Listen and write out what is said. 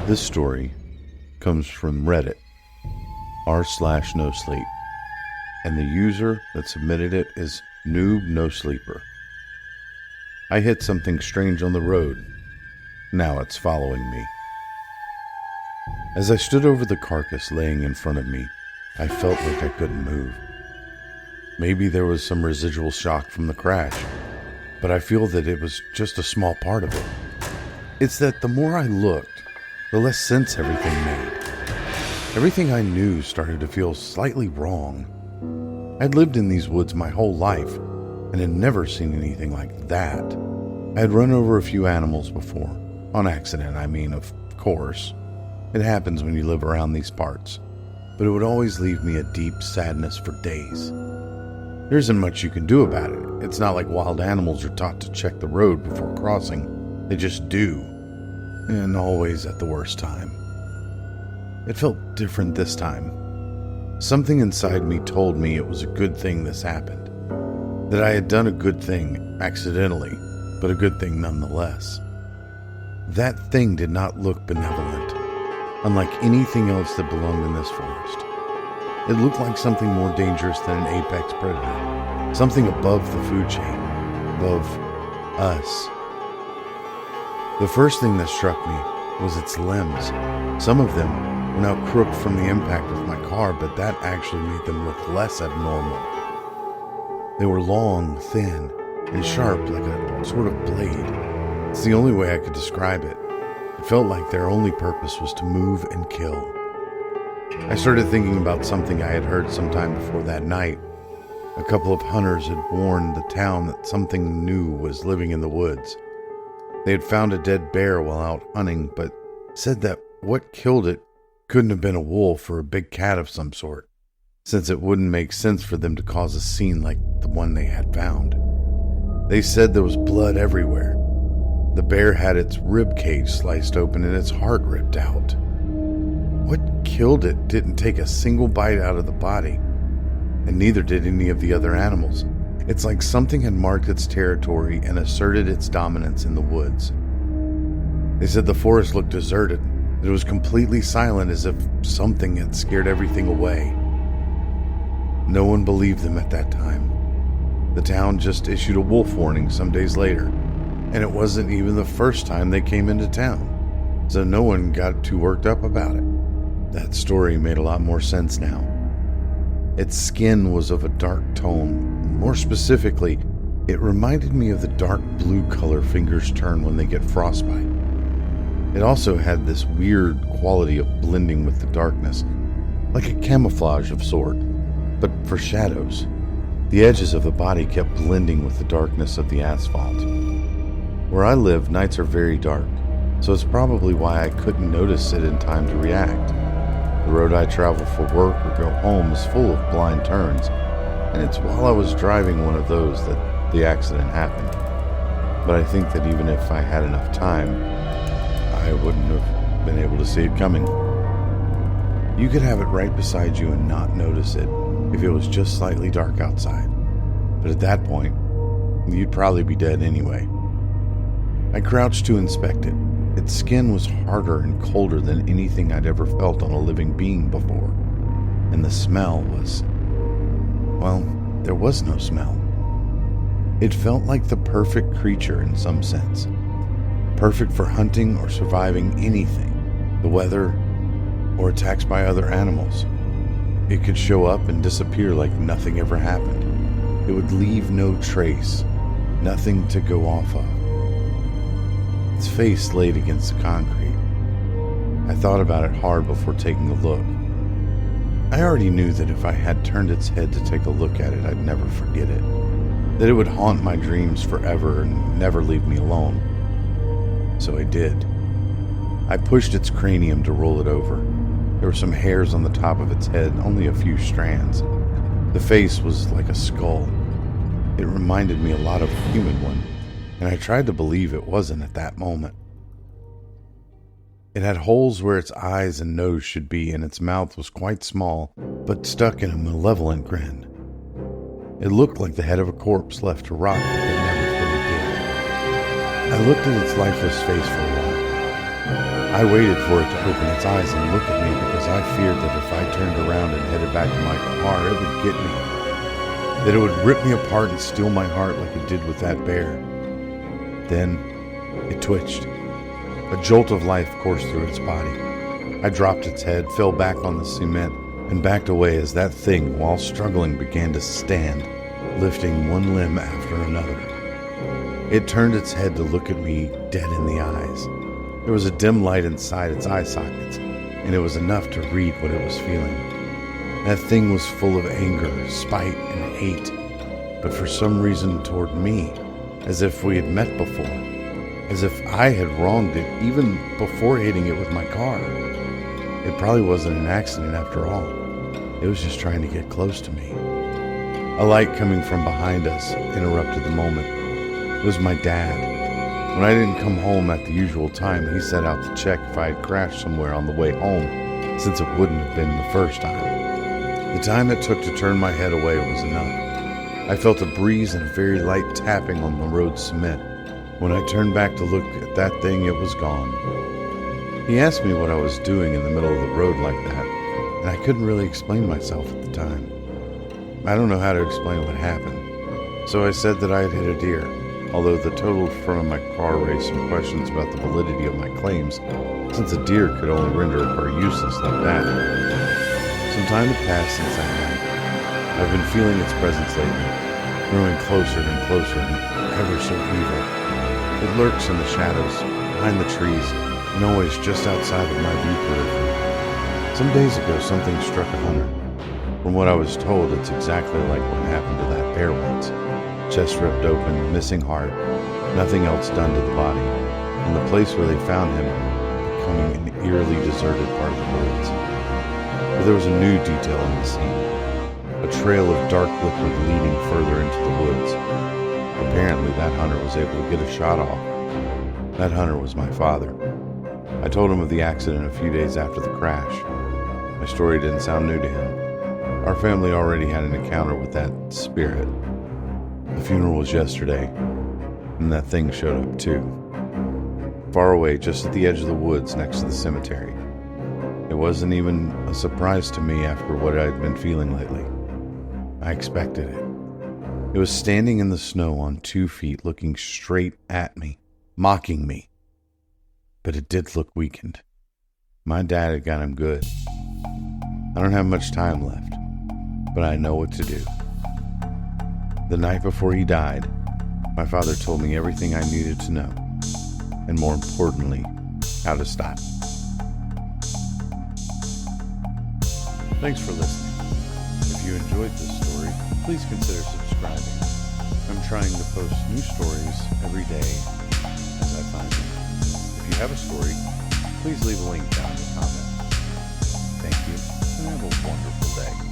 This story comes from Reddit, r/NoSleep, and the user that submitted it is NoobNoSleeper. I hit something strange on the road. Now it's following me. As I stood over the carcass laying in front of me, I felt like I couldn't move. Maybe there was some residual shock from the crash, but I feel that it was just a small part of it. It's that the more I looked, the less sense everything made. Everything I knew started to feel slightly wrong. I'd lived in these woods my whole life and had never seen anything like that. I had run over a few animals before. On accident, I mean, of course. It happens when you live around these parts. But it would always leave me a deep sadness for days. There isn't much you can do about it. It's not like wild animals are taught to check the road before crossing. They just do. And always at the worst time. It felt different this time. Something inside me told me it was a good thing this happened. That I had done a good thing accidentally, but a good thing nonetheless. That thing did not look benevolent, unlike anything else that belonged in this forest. It looked like something more dangerous than an apex predator, something above the food chain, above us. The first thing that struck me was its limbs. Some of them were now crooked from the impact of my car, but that actually made them look less abnormal. They were long, thin, and sharp like a sort of blade. It's the only way I could describe it. It felt like their only purpose was to move and kill. I started thinking about something I had heard sometime before that night. A couple of hunters had warned the town that something new was living in the woods. They had found a dead bear while out hunting, but said that what killed it couldn't have been a wolf or a big cat of some sort, since it wouldn't make sense for them to cause a scene like the one they had found. They said there was blood everywhere. The bear had its rib cage sliced open and its heart ripped out. What killed it didn't take a single bite out of the body, and neither did any of the other animals. It's like something had marked its territory and asserted its dominance in the woods. They said the forest looked deserted, that it was completely silent as if something had scared everything away. No one believed them at that time. The town just issued a wolf warning some days later, and it wasn't even the first time they came into town, so no one got too worked up about it. That story made a lot more sense now. Its skin was of a dark tone. More specifically, it reminded me of the dark blue color fingers turn when they get frostbite. It also had this weird quality of blending with the darkness, like a camouflage of sort, but for shadows. The edges of the body kept blending with the darkness of the asphalt. Where I live, nights are very dark, so it's probably why I couldn't notice it in time to react. The road I travel for work or go home is full of blind turns, and it's while I was driving one of those that the accident happened. But I think that even if I had enough time, I wouldn't have been able to see it coming. You could have it right beside you and not notice it if it was just slightly dark outside. But at that point, you'd probably be dead anyway. I crouched to inspect it. Its skin was harder and colder than anything I'd ever felt on a living being before. And the smell was... well, there was no smell. It felt like the perfect creature in some sense. Perfect for hunting or surviving anything, the weather, or attacks by other animals. It could show up and disappear like nothing ever happened. It would leave no trace, nothing to go off of. Its face laid against the concrete. I thought about it hard before taking a look. I already knew that if I had turned its head to take a look at it, I'd never forget it. That it would haunt my dreams forever and never leave me alone. So I did. I pushed its cranium to roll it over. There were some hairs on the top of its head, only a few strands. The face was like a skull. It reminded me a lot of a human one, and I tried to believe it wasn't at that moment. It had holes where its eyes and nose should be, and its mouth was quite small, but stuck in a malevolent grin. It looked like the head of a corpse left to rot but that never fully did. I looked at its lifeless face for a while. I waited for it to open its eyes and look at me because I feared that if I turned around and headed back to my car, it would get me. That it would rip me apart and steal my heart like it did with that bear. Then, it twitched. A jolt of life coursed through its body. I dropped its head, fell back on the cement, and backed away as that thing, while struggling, began to stand, lifting one limb after another. It turned its head to look at me dead in the eyes. There was a dim light inside its eye sockets, and it was enough to read what it was feeling. That thing was full of anger, spite, and hate, but for some reason toward me, as if we had met before, as if I had wronged it even before hitting it with my car. It probably wasn't an accident after all. It was just trying to get close to me. A light coming from behind us interrupted the moment. It was my dad. When I didn't come home at the usual time, he set out to check if I had crashed somewhere on the way home, since it wouldn't have been the first time. The time it took to turn my head away was enough. I felt a breeze and a very light tapping on the road cement. When I turned back to look at that thing, it was gone. He asked me what I was doing in the middle of the road like that, and I couldn't really explain myself at the time. I don't know how to explain what happened, so I said that I had hit a deer, although the total front of my car raised some questions about the validity of my claims, since a deer could only render a car useless like that. Some time had passed since that night. I've been feeling its presence lately, growing closer and closer and ever so evil. It lurks in the shadows, behind the trees, and always just outside of my view periphery. Some days ago, something struck a hunter. From what I was told, it's exactly like what happened to that bear once. Chest ripped open, missing heart, nothing else done to the body, and the place where they found him becoming an eerily deserted part of the woods. But there was a new detail in the scene. A trail of dark liquid leading further into the woods. Apparently that hunter was able to get a shot off. That hunter was my father. I told him of the accident a few days after the crash. My story didn't sound new to him. Our family already had an encounter with that spirit. The funeral was yesterday, and that thing showed up too. Far away, just at the edge of the woods next to the cemetery. It wasn't even a surprise to me after what I'd been feeling lately. I expected it. It was standing in the snow on 2 feet, looking straight at me, mocking me. But it did look weakened. My dad had got him good. I don't have much time left, but I know what to do. The night before he died, my father told me everything I needed to know, and more importantly, how to stop. Thanks for listening. If you enjoyed this story, please consider subscribing. I'm trying to post new stories every day as I find them. If you have a story, please leave a link down in the comments. Thank you, and have a wonderful day.